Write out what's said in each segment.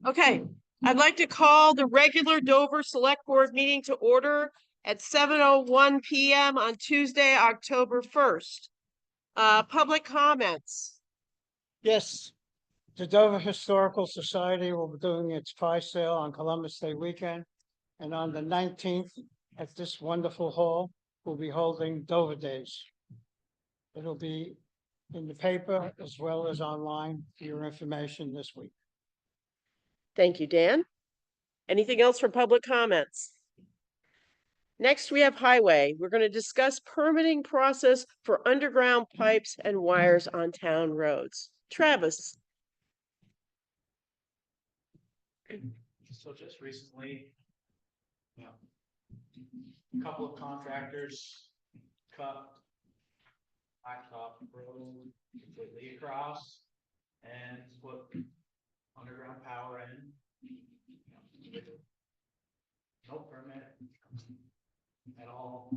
Okay, I'd like to call the regular Dover Select Board meeting to order at 7:01 PM on Tuesday, October 1st. Public comments. Yes, the Dover Historical Society will be doing its pie sale on Columbus Day weekend. And on the 19th, at this wonderful hall, we'll be holding Dover Days. It'll be in the paper as well as online for your information this week. Thank you, Dan. Anything else for public comments? Next, we have highway. We're going to discuss permitting process for underground pipes and wires on town roads. Travis. So just recently, a couple of contractors cut blacktop road completely across and put underground power in. No permit at all.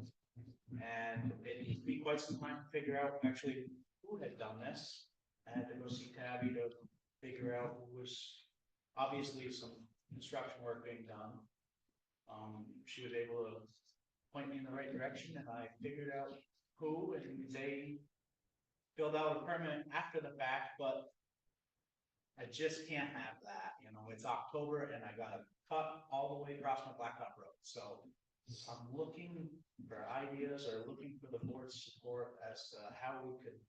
And it took me quite some time to figure out actually who had done this. I had to go see Tabby to figure out who was obviously some construction work being done. She was able to point me in the right direction, and I figured out who, and they filled out a permit after the fact, but I just can't have that. You know, it's October and I got to cut all the way across my blacktop road. So I'm looking for ideas or looking for the board's support as to how we could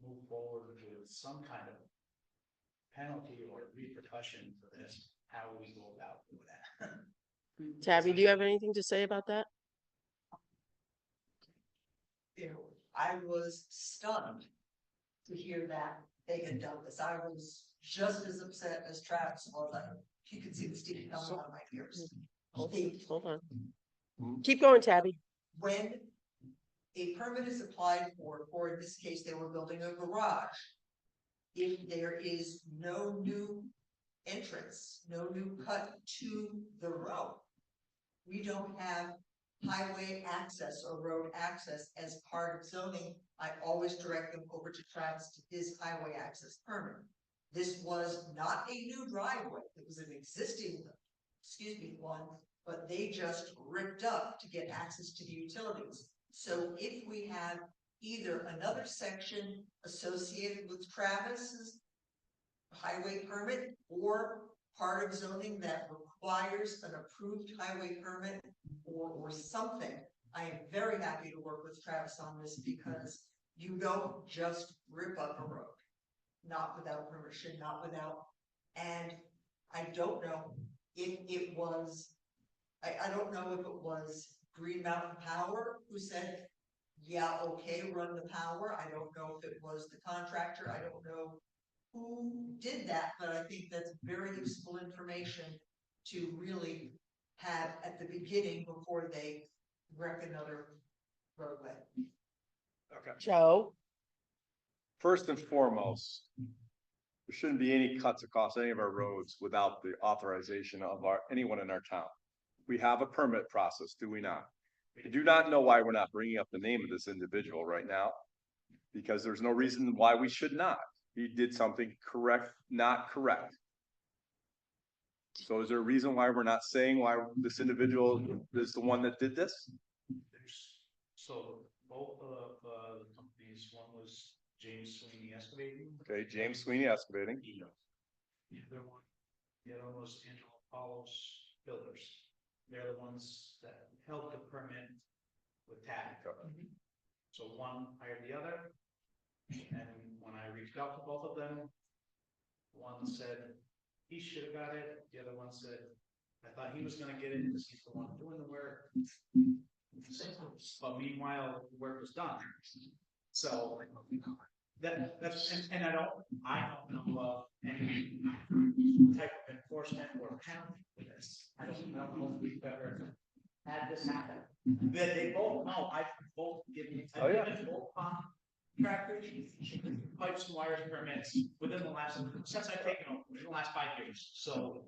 move forward with some kind of penalty or repercussion for this, how we go about doing that. Tabby, do you have anything to say about that? I was stunned to hear that they had done this. I was just as upset as Travis was. You could see the steam coming out of my ears. Hold on. Keep going, Tabby. When a permit is applied for in this case, they were building a garage. If there is no new entrance, no new cut to the road, we don't have highway access or road access as part of zoning. I always direct them over to Travis to his highway access permit. This was not a new driveway. It was an existing, one, but they just ripped up to get access to the utilities. So if we have either another section associated with Travis's highway permit or part of zoning that requires an approved highway permit or something, I am very happy to work with Travis on this, because you don't just rip up a road, not without permission, not without, and I don't know if it was, I don't know if it was Green Mountain Power who said, yeah, okay, run the power. I don't know if it was the contractor. I don't know who did that, but I think that's very useful information to really have at the beginning before they wreck another roadway. Okay. Joe. First and foremost, there shouldn't be any cuts across any of our roads without the authorization of anyone in our town. We have a permit process, do we not? I do not know why we're not bringing up the name of this individual right now, because there's no reason why we should not. He did something correct, not correct. So is there a reason why we're not saying why this individual is the one that did this? So both of the companies, one was James Sweeney Excavating. Okay, James Sweeney Excavating. The other one was Angelo Apollo's Builders. They're the ones that held the permit with Tabby. So one hired the other, and when I reached out to both of them, one said he should have got it. The other one said, I thought he was going to get it because he's the one doing the work. But meanwhile, the work was done. So that's and I don't know of any type of enforcement or penalty for this. I don't know if we've ever had this happen. That they both know. I've both given both contractors pipes and wires permits within the last, since I've taken over, in the last 5 years. So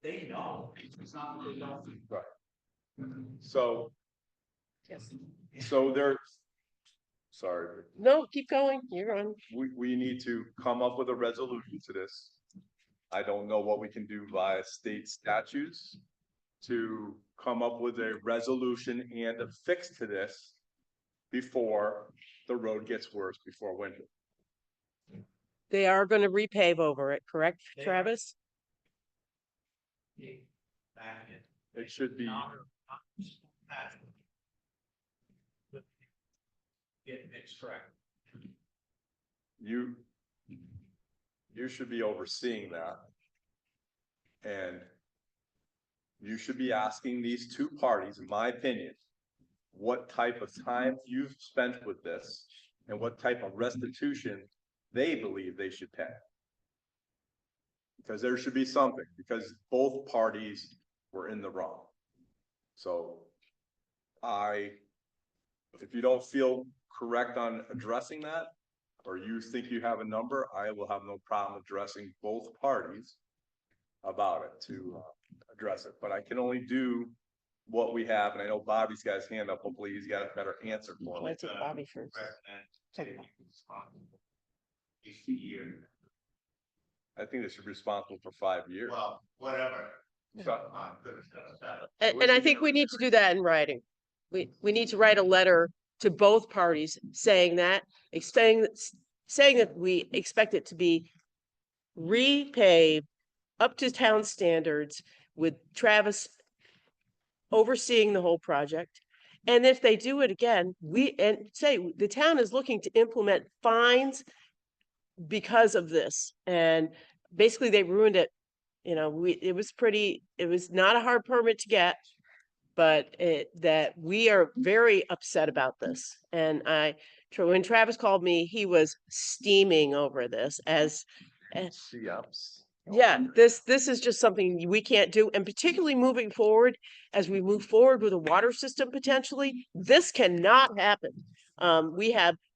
they know. It's not that they don't. Right. So Yes. Sorry, No, keep going. You're on. we need to come up with a resolution to this. I don't know what we can do via state statutes to come up with a resolution and a fix to this before the road gets worse before winter. They are gonna repave over it, correct, They are. Travis? Back in. It should be, Get mixed correct. you should be overseeing that. And you should be asking these two parties, in my opinion, what type of time you've spent with this and what type of restitution they believe they should pay. Because there should be something, because both parties were in the wrong. So if you don't feel correct on addressing that, or you think you have a number, I will have no problem addressing both parties about it to address it, but I can only do what we have, and I know Bobby's got his hand up, hopefully he's got a better answer for me. Let's take Bobby first. I think they should be responsible for 5 years. Well, whatever. So, And I think we need to do that in writing. We need to write a letter to both parties saying that, saying that we expect it to be repaved up to town standards with Travis overseeing the whole project. And if they do it again, say the town is looking to implement fines because of this. And basically they ruined it. You know, it was not a hard permit to get, but that we are very upset about this. And when Travis called me, he was steaming over this as yeah, this is just something we can't do. And particularly moving forward, as we move forward with a water system potentially, this cannot happen.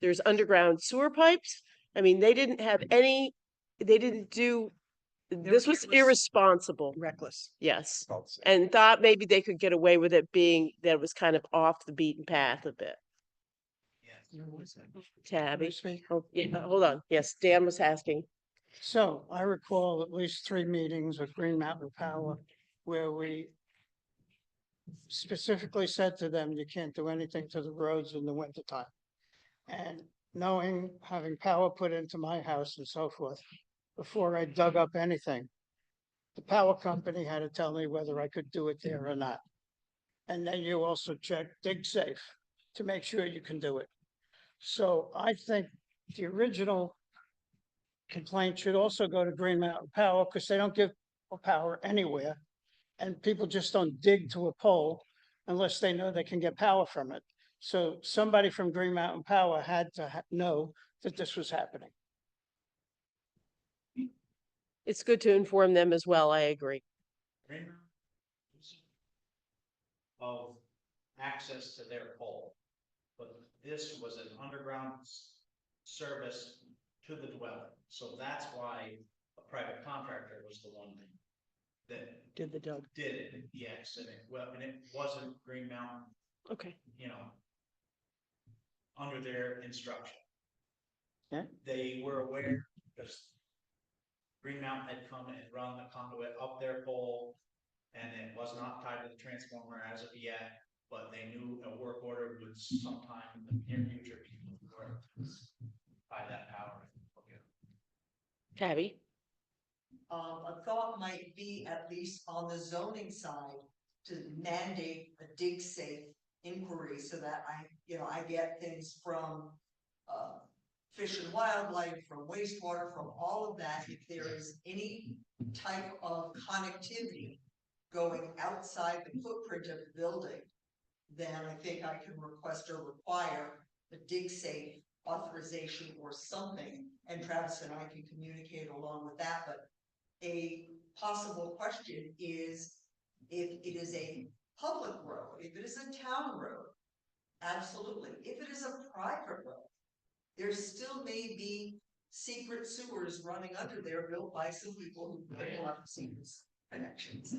There's underground sewer pipes. I mean, this was irresponsible. Reckless. Yes. And thought maybe they could get away with it being that it was kind of off the beaten path a bit. Tabby. Oh, yeah, hold on. Yes, Dan was asking. So I recall at least 3 meetings with Green Mountain Power where we specifically said to them, you can't do anything to the roads in the wintertime. And having power put into my house and so forth, before I dug up anything, the power company had to tell me whether I could do it there or not. And then you also check DigSafe to make sure you can do it. So I think the original complaint should also go to Green Mountain Power because they don't give power anywhere. And people just don't dig to a pole unless they know they can get power from it. So somebody from Green Mountain Power had to know that this was happening. It's good to inform them as well. I agree. Of access to their pole. But this was an underground service to the dwelling. So that's why a private contractor was the one that Did the dug. did it. Yes, and it wasn't Green Mountain, Okay. under their instruction. Yeah. They were aware because Green Mountain had come and run the conduit up their pole, and it was not tied to the transformer as of yet, but they knew a work order would sometime in the near future be by that power. Tabby. A thought might be, at least on the zoning side, to mandate a dig safe inquiry so that I get things from Fish and Wildlife, from wastewater, from all of that. If there is any type of connectivity going outside the footprint of the building, then I think I can request or require a dig safe authorization or something, and Travis and I can communicate along with that. But a possible question is, if it is a public road, if it is a town road, absolutely. If it is a private road, there still may be secret sewers running under there built by some people who put a lot of secret connections,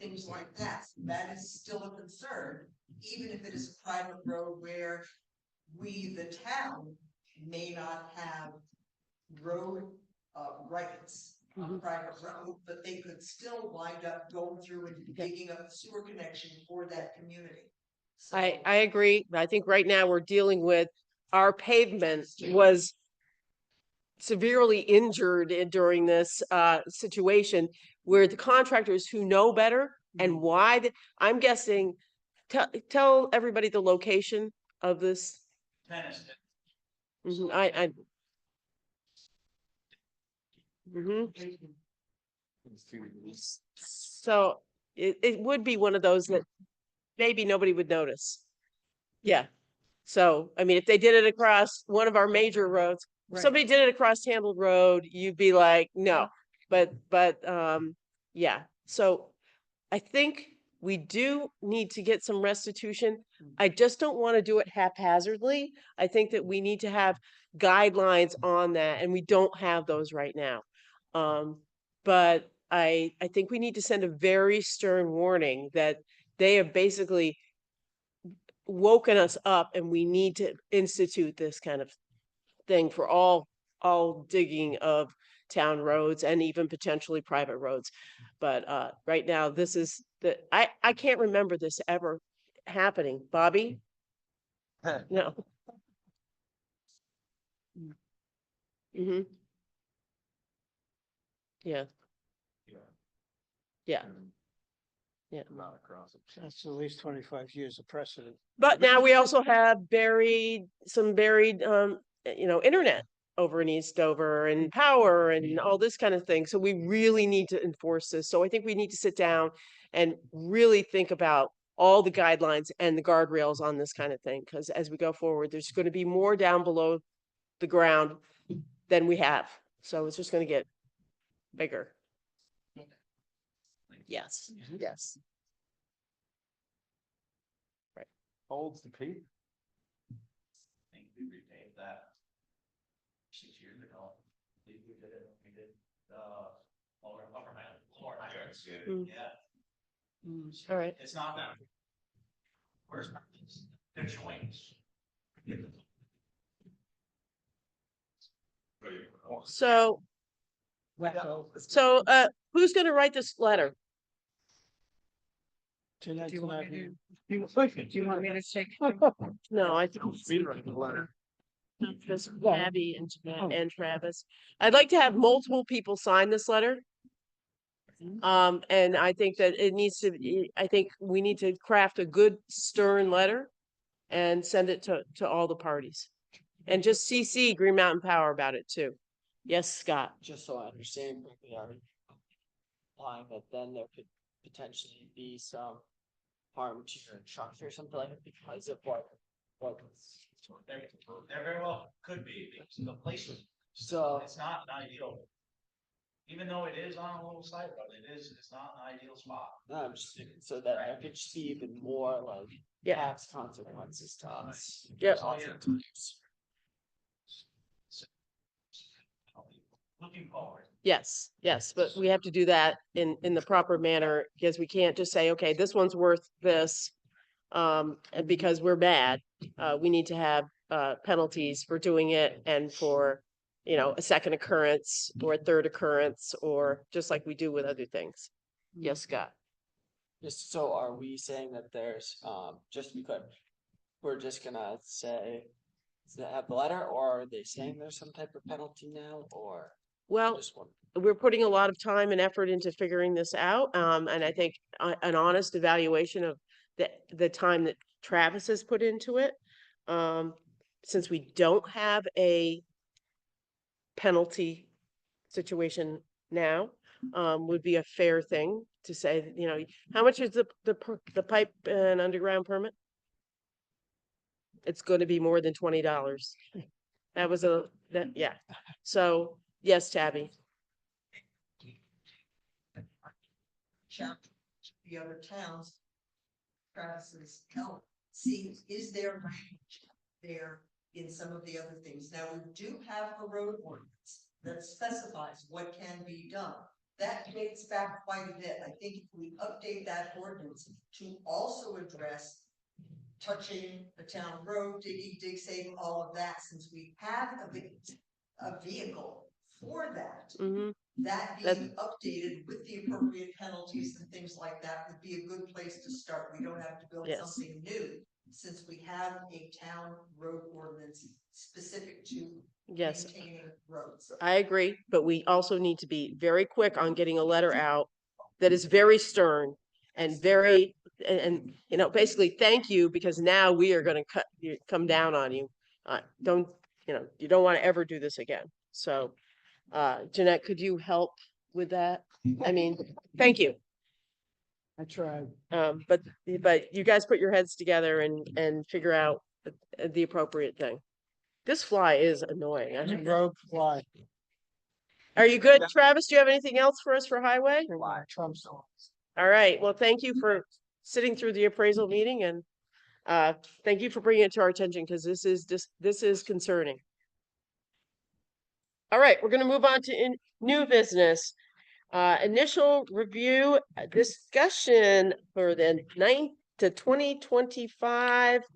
things like that. That is still a concern, even if it is a private road where we, the town, may not have road, rights on private road, but they could still wind up going through and digging up a sewer connection for that community. So, I agree. I think right now we're dealing with our pavement was severely injured during this situation where the contractors who know better and why, I'm guessing, tell everybody the location of this. Tennis. I mhm. So it would be one of those that maybe nobody would notice. Yeah. So, I mean, if they did it across one of our major roads, if Right. somebody did it across Handled Road, you'd be like, no. But yeah. So I think we do need to get some restitution. I just don't want to do it haphazardly. I think that we need to have guidelines on that, and we don't have those right now. But I think we need to send a very stern warning that they have basically woken us up, and we need to institute this kind of thing for all digging of town roads and even potentially private roads. But right now, this is I can't remember this ever happening. Bobby? No. Mm-hmm. Yeah. Yeah. Yeah. Not across it. That's at least 25 years of precedent. But now we also have some buried internet over in Eastover and power and all this kind of thing. So we really need to enforce this. So I think we need to sit down and really think about all the guidelines and the guardrails on this kind of thing. Because as we go forward, there's going to be more down below the ground than we have. So it's just going to get bigger. Yes, yes. Holds the peak. I think we repaid that 6 years ago. I think we did it, we did, lower hydrants. Mm. Yeah, All right. it's not that. Where's my, there's your wings. So who's going to write this letter? Tonight's not here. Do you want me to take? No, I think We write the letter. just Abby and Jeanette and Travis. I'd like to have multiple people sign this letter. And I think that it needs to be, I think we need to craft a good stern letter and send it to all the parties. And just CC Green Mountain Power about it too. Yes, Scott. Just so I understand correctly, are implying that then there could potentially be some harm to your structure or something like that because of what There very well could be, because the place was, so it's not an ideal. Even though it is on a little side road, it's not an ideal spot. I'm just thinking so that there could just be even more like Yeah. tax consequences to us. Yep. Oh, yeah. Looking forward. Yes, but we have to do that in the proper manner because we can't just say, okay, this one's worth this. And because we're bad, we need to have penalties for doing it and for, a second occurrence or a third occurrence, or just like we do with other things. Yes, Scott. Just so are we saying that there's just to be clear, we're just gonna say have the letter, or are they saying there's some type of penalty now, or Well, just one? we're putting a lot of time and effort into figuring this out. And I think an honest evaluation of the time that Travis has put into it. Since we don't have a penalty situation now, would be a fair thing to say, how much is the pipe and underground permit? It's going to be more than $20. That was yeah. So yes, Tabby. challenge the other towns. Travis's help, see, is there range there in some of the other things? Now, we do have a road ordinance that specifies what can be done. That dates back quite a bit. I think if we update that ordinance to also address touching the town road, digging, dig safe, all of that, since we have a vehicle for that. Hmm. That being updated with the appropriate penalties and things like that would be a good place to start. We don't have to build Yes. something new, since we have a town road ordinance specific to Yes, maintaining roads. I agree, but we also need to be very quick on getting a letter out that is very stern and very, you know, basically, thank you, because now we are gonna come down on you. Don't, you know, you don't want to ever do this again. So, Jeanette, could you help with that? I mean, thank you. I tried. But you guys put your heads together and figure out the appropriate thing. This fly is annoying. I think. Road fly. Are you good, Travis? Do you have anything else for us for highway? Trump songs. All right. Well, thank you for sitting through the appraisal meeting, and thank you for bringing it to our attention, because this is concerning. All right, we're going to move on to new business. Initial review discussion for the 9 to 2025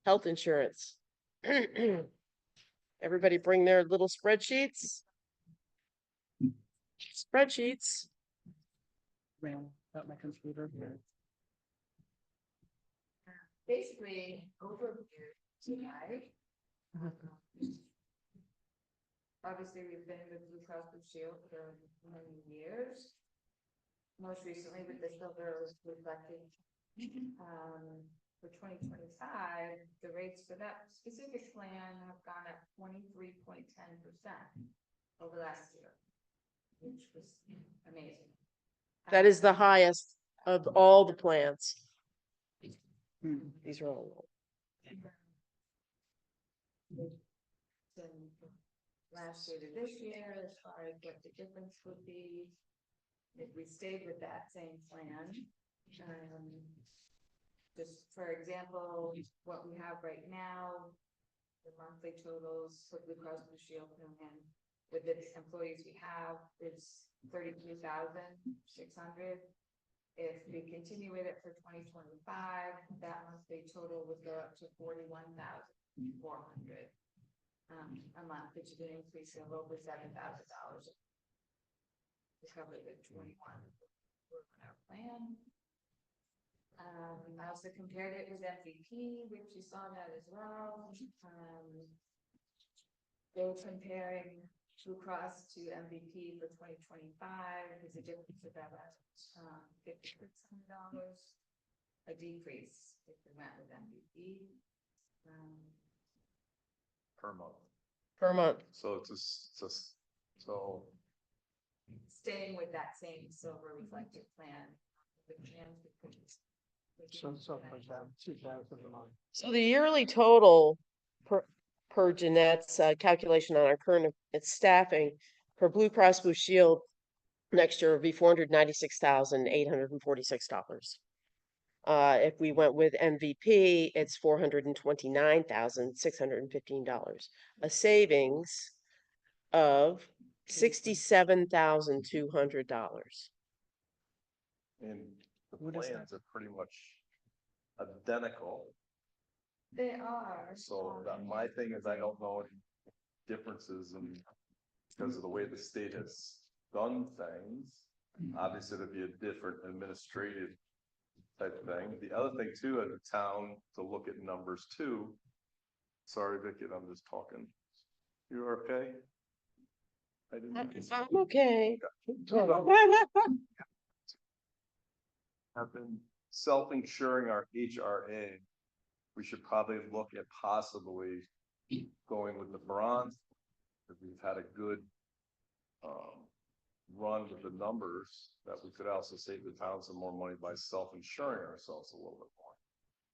health insurance. Everybody bring their little spreadsheets. Spreadsheets. Man, got my computer. Basically, overview tonight. Obviously, we've been with Blue Cross Blue Shield for many years. Most recently with the silver reflecting. For 2025, the rates for that specific plan have gone up 23.10% over last year, which was amazing. That is the highest of all the plans. These are all. Than last year to this year, as far as what the difference would be if we stayed with that same plan. Just for example, what we have right now, the monthly totals for Blue Cross Blue Shield plan with the employees we have is $32,600. If we continue with it for 2025, that monthly total would go up to $41,400 a month, which is an increase of over $7,000 to cover the 21 our plan. I also compared it with MVP, which you saw that as well. They were comparing Blue Cross to MVP for 2025. There's a difference of about $5,600, a decrease if we went with MVP. Per month. Per month. So it's just, so Staying with that same silver reflective plan. The plans we put- So something like that, 2,000 a month. So the yearly total per Jeanette's calculation on our current staffing for Blue Cross Blue Shield next year will be $496,846. If we went with MVP, it's $429,615, a savings of $67,200. and the What is plans are pretty much identical. They are. So that my thing is, I don't know any differences in, because of the way the state has done things. Obviously, it'd be a different administrative type of thing. The other thing too, as a town, to look at numbers too. Sorry, Vicky, I'm just talking. You're okay? I didn't. I'm okay. Have been self-insuring our HRA. We should probably look at possibly going with the bronze. If we've had a good run with the numbers, that we could also save the town some more money by self-insuring ourselves a little bit more.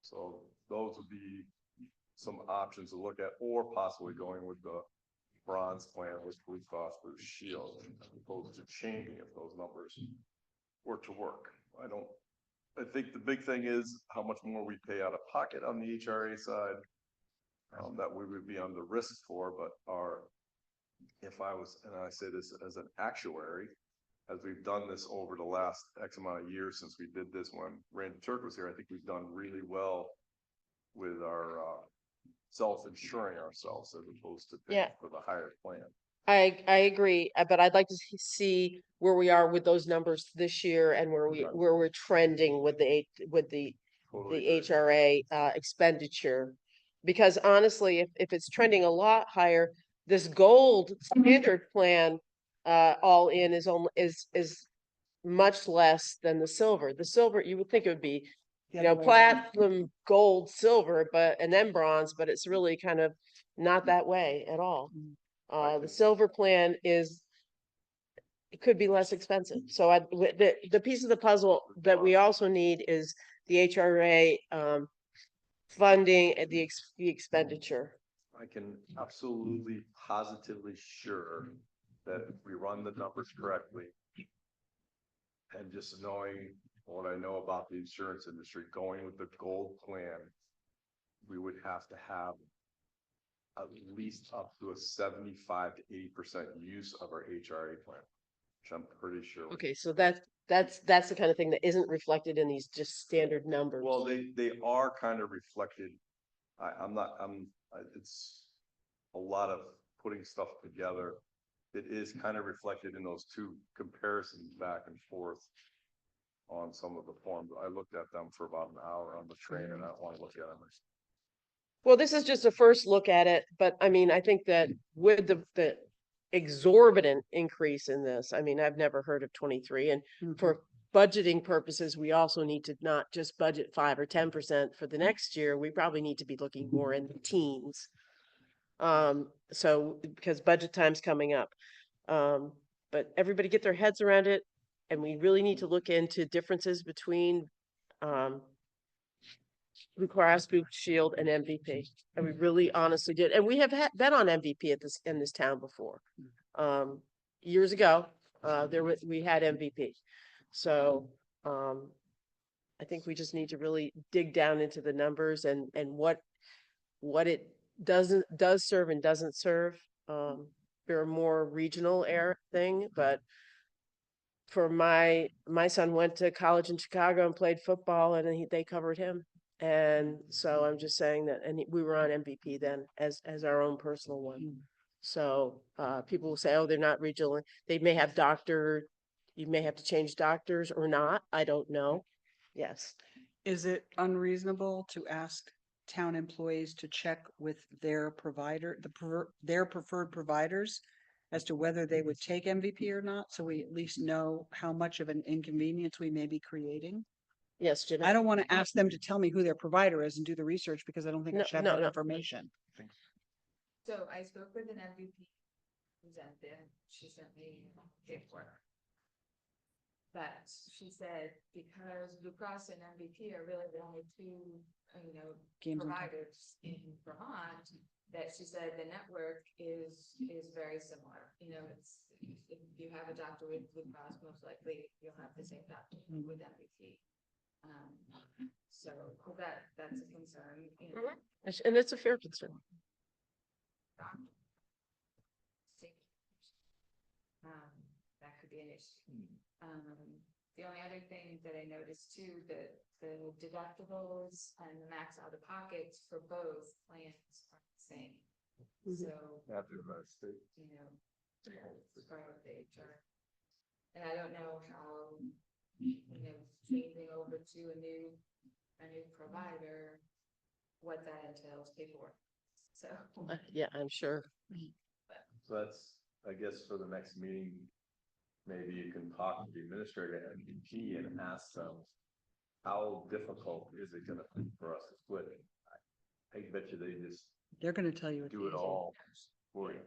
So those would be some options to look at, or possibly going with the bronze plan with Blue Cross Blue Shield, as opposed to changing if those numbers were to work. I think the big thing is how much more we pay out of pocket on the HRA side. That we would be on the risk for, but if I was, and I say this as an actuary, as we've done this over the last X amount of years since we did this when Randy Turk was here, I think we've done really well with our, self-insuring ourselves as opposed to Yeah. paying for the higher plan. I agree, but I'd like to see where we are with those numbers this year and Right. where we're trending with the Totally the agree. HRA expenditure. Because honestly, if it's trending a lot higher, this gold standard plan all in is only is much less than the silver. The silver, you would think it would be, The you know, other way around. platinum, gold, silver, and then bronze, but it's really kind of not that way at all. The silver plan is, it could be less expensive. So the piece of the puzzle that we also need is the HRA funding and the expenditure. I can absolutely positively sure that if we run the numbers correctly. And just knowing what I know about the insurance industry, going with the gold plan. We would have to have. At least up to a 75 to 80% use of our HRA plan, which I'm pretty sure. Okay, so that's the kind of thing that isn't reflected in these just standard numbers. Well, they are kind of reflected. It's a lot of putting stuff together. It is kind of reflected in those two comparisons back and forth on some of the forms. I looked at them for about an hour on the train and I don't want to look at them. Well, this is just a first look at it, but I mean, I think that with the exorbitant increase in this, I mean, I've never heard of 23, and for budgeting purposes, we also need to not just budget 5 or 10% for the next year. We probably need to be looking more in the teens. So because budget time's coming up. But everybody get their heads around it, and we really need to look into differences between Blue Cross Blue Shield and MVP. And we really honestly did. And we have been on MVP in this town before. Years ago, we had MVP. So I think we just need to really dig down into the numbers and what it does serve and doesn't serve. They're a more regional thing, but for my son went to college in Chicago and played football, and they covered him. And so I'm just saying that, and we were on MVP then as our own personal one. So people will say, oh, they're not regional. They may have you may have to change doctors or not. I don't know. Yes. Is it unreasonable to ask town employees to check with their provider, their preferred providers as to whether they would take MVP or not? So we at least know how much of an inconvenience we may be creating. Yes, Jimmy. I don't want to ask them to tell me who their provider is and do the research because I don't think I should have that No. information. So I spoke with an MVP representative. She sent me paperwork. But she said, because Blue Cross and MVP are really the only two, Games on top. providers in Vermont, that she said the network is very similar. It's, if you have a doctor with Blue Cross, most likely you'll have the same doctor with MVP. So that's a concern. And it's a fair concern. That could be an issue. The only other thing that I noticed too, that the deductibles and the max out of pockets for both plans are the same. So, After the state. start with the HR. And I don't know how, changing over to a new provider, what that entails paperwork. So. Yeah, I'm sure. So that's, I guess, for the next meeting, maybe you can talk to the administrator at MVP and ask them, how difficult is it gonna be for us to split it? I bet you They're going to tell you. do it all for you.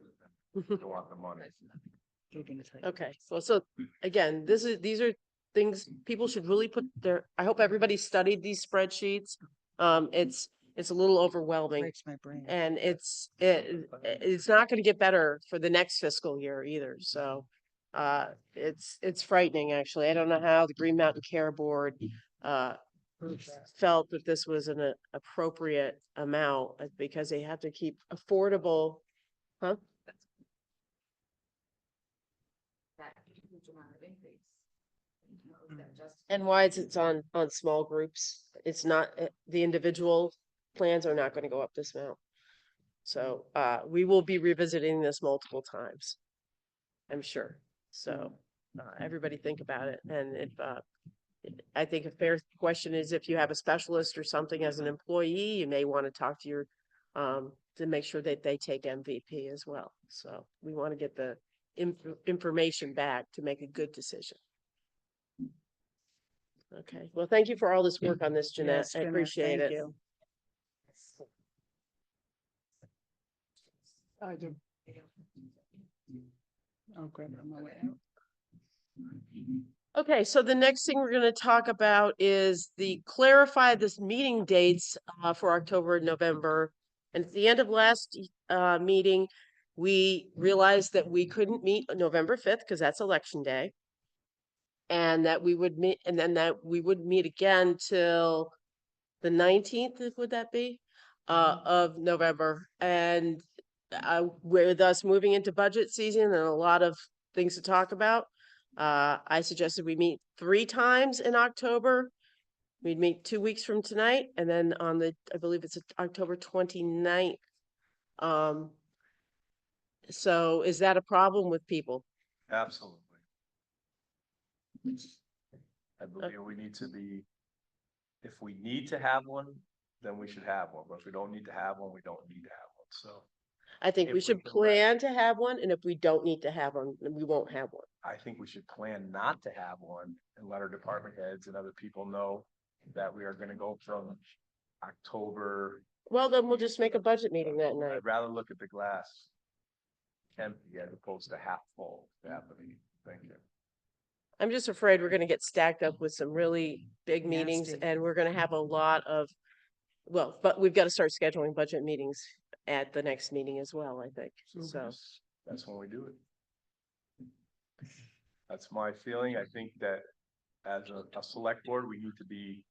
They want the money. They're going to tell you. Okay, so again, these are things people should really put I hope everybody studied these spreadsheets. It's a little overwhelming, Breaks my brain. and it's not going to get better for the next fiscal year either. So it's frightening, actually. I don't know how the Green Mountain Care Board felt that this was an appropriate amount, because they have to keep affordable. Huh? That huge amount of increase. Is that just? And why it's on small groups? It's not the individual plans are not gonna go up this amount. So, we will be revisiting this multiple times, I'm sure. So, everybody think about it, and if, I think a fair question is if you have a specialist or something as an employee, you may want to talk to your, to make sure that they take MVP as well. So we want to get the information back to make a good decision. Okay, well, thank you for all this work on this, Jeanette. Yes, I Jeanette, appreciate thank it. you. I do. Okay, I'm gonna wait out. Okay, so the next thing we're gonna talk about is clarify this meeting dates for October and November. And at the end of last meeting, we realized that we couldn't meet November 5th because that's election day. And that we would meet, and then that we wouldn't meet again till the 19th, would that be? Of November. And we're thus moving into budget season and a lot of things to talk about. I suggested we meet 3 times in October. We'd meet 2 weeks from tonight, and then on I believe it's October 29th. So is that a problem with people? Absolutely. I believe we need to be, if we need to have one, then we should have one, but if we don't need to have one, we don't need to have one, so. I think If we we should can plan to have one, and if we don't need to have one, then we won't have one. I think we should plan not to have one and let our department heads and other people know that we are gonna go from October. Well, then we'll just make a budget meeting that night. I'd rather look at the glass empty as opposed to half full, happening. Thank you. I'm just afraid we're gonna get stacked up with some really big meetings Nasty. and we're gonna have a lot of, well, but we've got to start scheduling budget meetings at the next meeting as well, I think. So, That's when we do it. That's my feeling. I think that as a select board, we need to be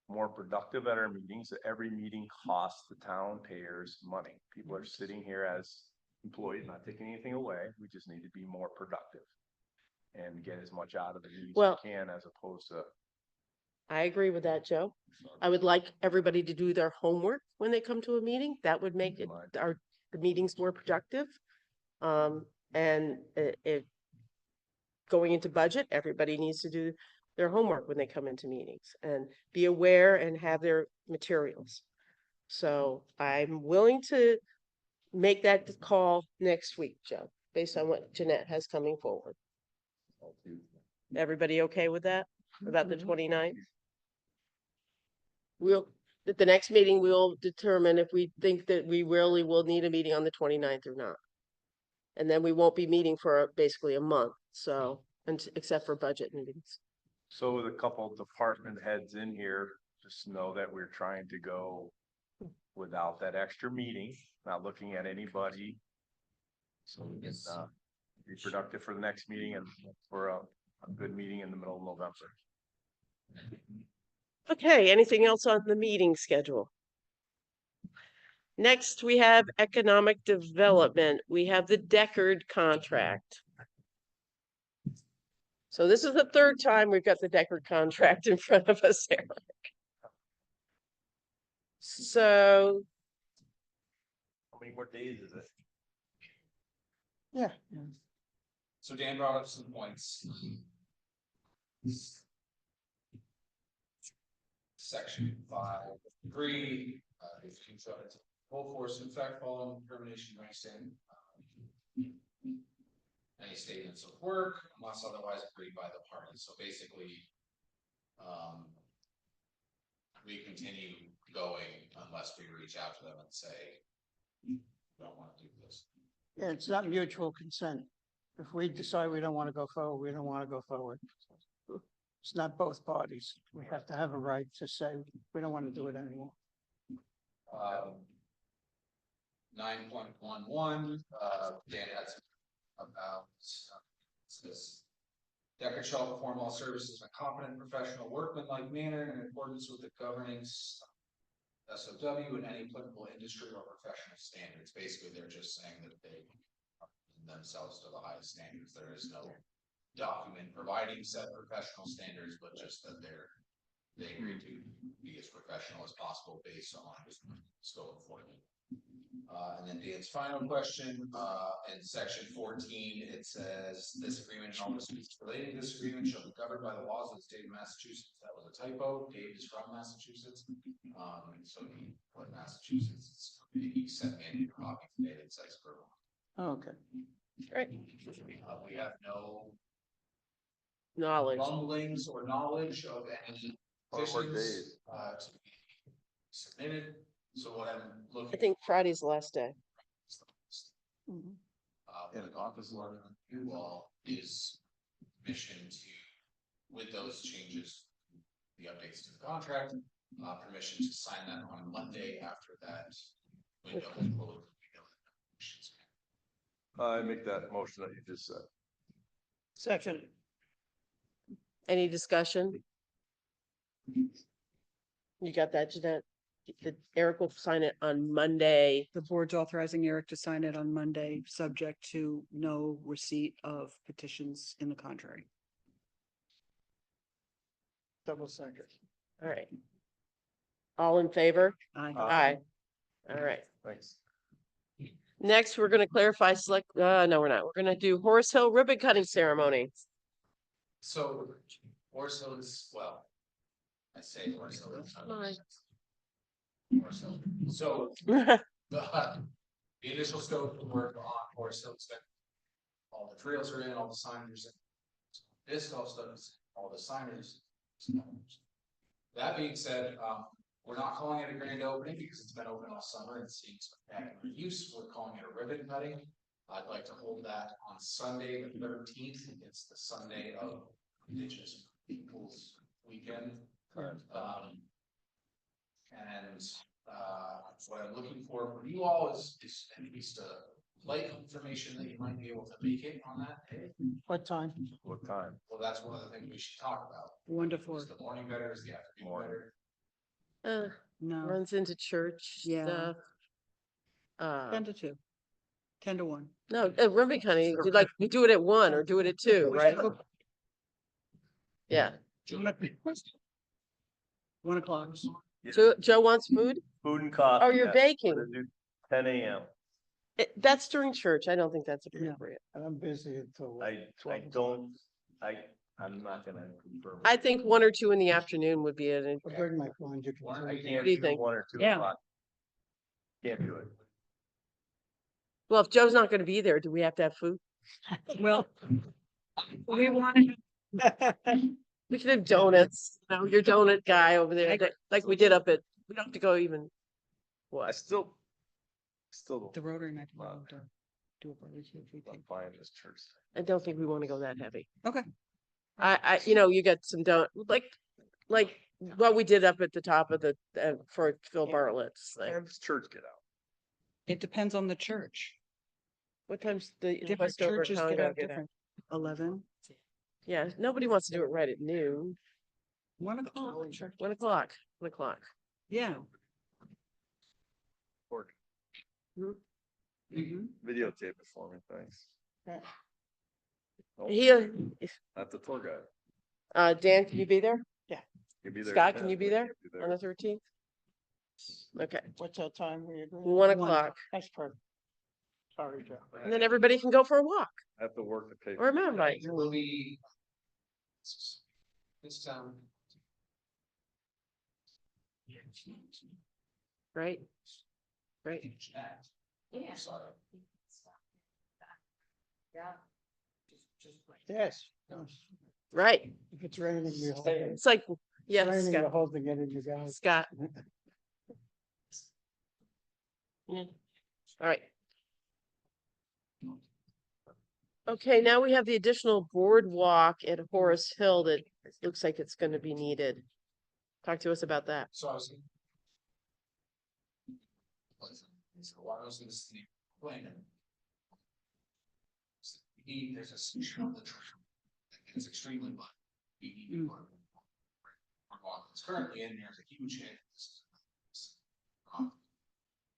more productive at our meetings. Every meeting costs the town payers money. People are sitting here as employees, not taking anything away. We just need to be more productive and get as much out of the meetings as we can, as opposed to. I agree with that, Joe. I would like everybody to do their homework when they come to a meeting. That would make the meetings more productive. And if going into budget, everybody needs to do their homework when they come into meetings and be aware and have their materials. So I'm willing to make that call next week, Joe, based on what Jeanette has coming forward. Everybody okay with that? About the 29th? At the next meeting, we'll determine if we think that we really will need a meeting on the 29th or not. And then we won't be meeting for basically a month, so, except for budget meetings. So with a couple of department heads in here, just know that we're trying to go without that extra meeting, not looking at anybody. So we can be productive for the next meeting and for a good meeting in the middle of November. Okay, anything else on the meeting schedule? Next, we have economic development. We have the Deckard contract. So this is the 3rd time we've got the Deckard contract in front of us, Eric. So, How many more days is it? Yeah. So Dan brought up some points. Section 5.3, if you show it to full force, in fact, following termination granting. Any statements of work unless otherwise agreed by the parties. So basically, we continue going unless we reach out to them and say, we don't want to do this. Yeah, it's not mutual consent. If we decide we don't want to go forward, we don't want to go forward. It's not both parties. We have to have a right to say, we don't want to do it anymore. 9.11, Dan had some about this. Deckard shall perform all services in a competent, professional, workmanlike manner in accordance with the governing SOW and any applicable industry or professional standards. Basically, they're just saying that they themselves to the highest standards. There is no document providing set professional standards, but just that they're they agreed to be as professional as possible based on his scope of employment. And then Dan's final question, in section 14, it says this agreement and all disputes relating to this agreement shall be governed by the laws of the state of Massachusetts. That was a typo. Dave is from Massachusetts. So he put Massachusetts. He sent me a copy today that says Vermont. Oh, okay. Right. We have no Knowledge. rumblings or knowledge of any petitions days. to be submitted. So what I'm looking. I think Friday's the last day. Mhm. In the office letter, you all is permission to, with those changes, the updates to the contract, permission to sign that on Monday after that window is closed. I make that motion that you just said. Second, Any discussion? You got that, Jeanette? Eric will sign it on Monday. The board's authorizing Eric to sign it on Monday, subject to no receipt of petitions in the contrary. double second. All right. All in favor? Aye. Aye. All right. Thanks. Next, we're gonna clarify no, we're not. We're gonna do Horace Hill ribbon cutting ceremony. So, Horace Hill is, well, I say Horace Hill. Fine. Horace Hill. So, the initial scope of work on Horace Hill, all the trails are in, all the signers. This all stuff is all the signers. That being said, we're not calling it a grand opening because it's been open all summer and seeing spectacular use. We're calling it a ribbon cutting. I'd like to hold that on Sunday, the 13th. It's the Sunday of Indigenous Peoples Weekend. What I'm looking for you all is at least a light information that you might be able to make it on that day. What time? What time? Well, that's one of the things we should talk about. Wonderful. Is the morning better? Is the afternoon better? No, Runs into church Yeah. stuff. 10 to 2, 10 to 1. No, ribbon cutting, we do it at 1 or do it at 2, right? Yeah. 1 o'clock. Joe wants food? Food and coffee. Oh, you're yeah. baking. We're gonna do 10 a.m. That's during church. I don't think that's appropriate. And I'm busy until. I 12. don't, I'm not gonna confirm. I think 1 or 2 in the afternoon would be it. I'll bring my phone. You can. I take it. can't What do you do think? 1 or 2 Yeah. o'clock. Can't do it. Well, if Joe's not gonna be there, do we have to have food? Well, we wanted, We could have donuts, your donut guy over there, like we did up at, we don't have to go even. I What? still the Rotary might be able to do a barbecue if we I'm take. buying this church. I don't think we wanna go that heavy. Okay. You got some like what we did up at the top of the, for Phil Bartlett's thing. When does church get out? It depends on the church. What time's the Different Westover churches get Congo out get out? different. 11, Yeah, nobody wants to do it right at noon. 1 o'clock. 1 o'clock, 1 o'clock. Yeah. Or Mhm. videotape it for me, thanks. Yeah. Oh, He, Not the tour guide. Dan, can you be there? You'll be there. Scott, at can 10, you be but there can't be on the 13th? Okay, What's that time we agree? 1 o'clock, That's perfect. Sorry, Joe. and then everybody can go for a walk I have to work the paper. or a mountain bike. It will be. This town. Right? Right. Yeah. Sorry. Yeah. Yes. Right. If it's raining, you're holding it. It's like, If it's yes, raining, you're Scott. holding it in your guys. Scott. Yeah. All right. Okay, now we have the additional boardwalk at Horace Hill that looks like it's gonna be needed. Talk to us about that. So I was. So why was this the plan? There's a section on the trail. It's extremely muddy. It's currently in, there's a huge hit.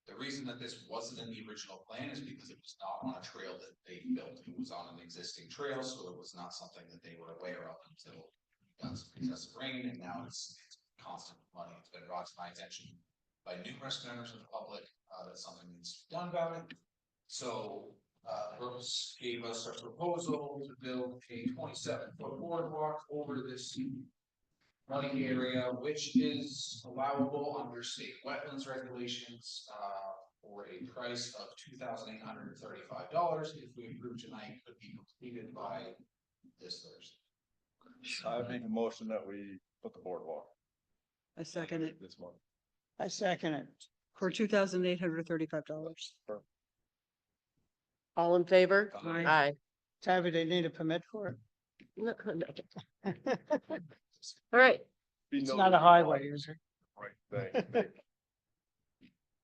The reason that this wasn't in the original plan is because it was not on a trail that they built. It was on an existing trail, so it was not something that they were aware of until it got some excessive rain, and now it's constant money. It's been brought to my attention by numerous members of the public, that something needs to be done about it. So, Horace gave us a proposal to build a 27-foot boardwalk over this running area, which is allowable under state wetlands regulations, for a price of $2,835. If we approve tonight, could be completed by this Thursday. I make a motion that we put the boardwalk I second it this month. I second it. for $2,835. All in favor? Aye. Aye. Tabby, they need a permit for it. No, no. All right, Be It's no not a reason highway, why is it? Right thing, make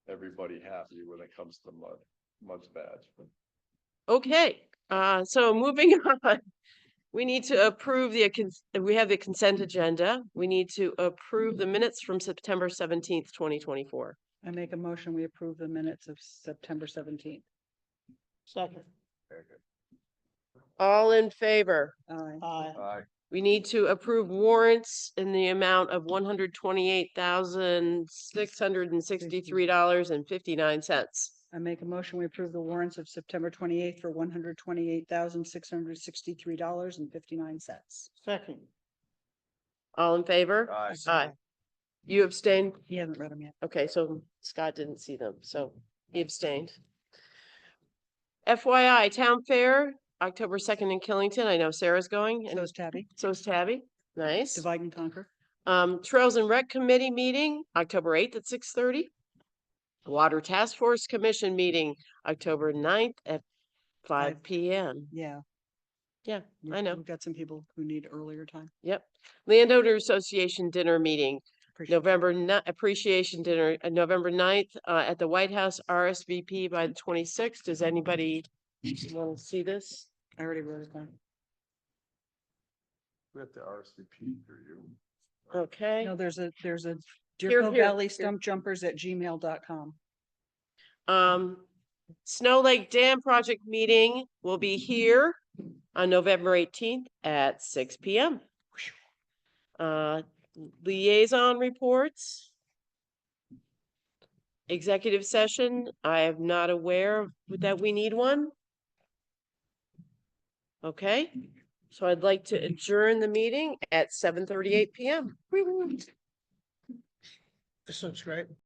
everybody happy when it comes to mud. Mud's bad. okay, so moving on. We need to approve we have the consent agenda. We need to approve the minutes from September 17th, 2024. I make a motion, we approve the minutes of September 17th. Second. Very good. All in favor? Aye. Aye. Aye. We need to approve warrants in the amount of $128,663.59. I make a motion, we approve the warrants of September 28th for $128,663.59. Second. All in favor? Aye. Aye. You abstained? He hasn't read them yet. Okay, so Scott didn't see them, so he abstained. FYI, Town Fair, October 2nd in Killington. I know Sarah's going So and is Tabby, so is Tabby. Nice. divide and conquer. Trails and Rec Committee meeting, October 8th at 6:30. Water Task Force Commission meeting, October 9th at 5 Five. PM. Yeah. Yeah, I know. We've got some people who need earlier time. Yep. Landowner Association dinner meeting, Appreciate it. appreciation dinner, November 9th, at the White House, RSVP by the 26th. Does anybody want to see this? I already wrote it down. We have to RSVP through you. Okay. No, there's a Here, Deerfield here, Valley here. stumpjumpers@gmail.com. Snow Lake Dam Project meeting will be here on November 18th at 6 PM. Liaison reports. Executive session, I am not aware that we need one. Okay, so I'd like to adjourn the meeting at 7:38 PM. This looks great.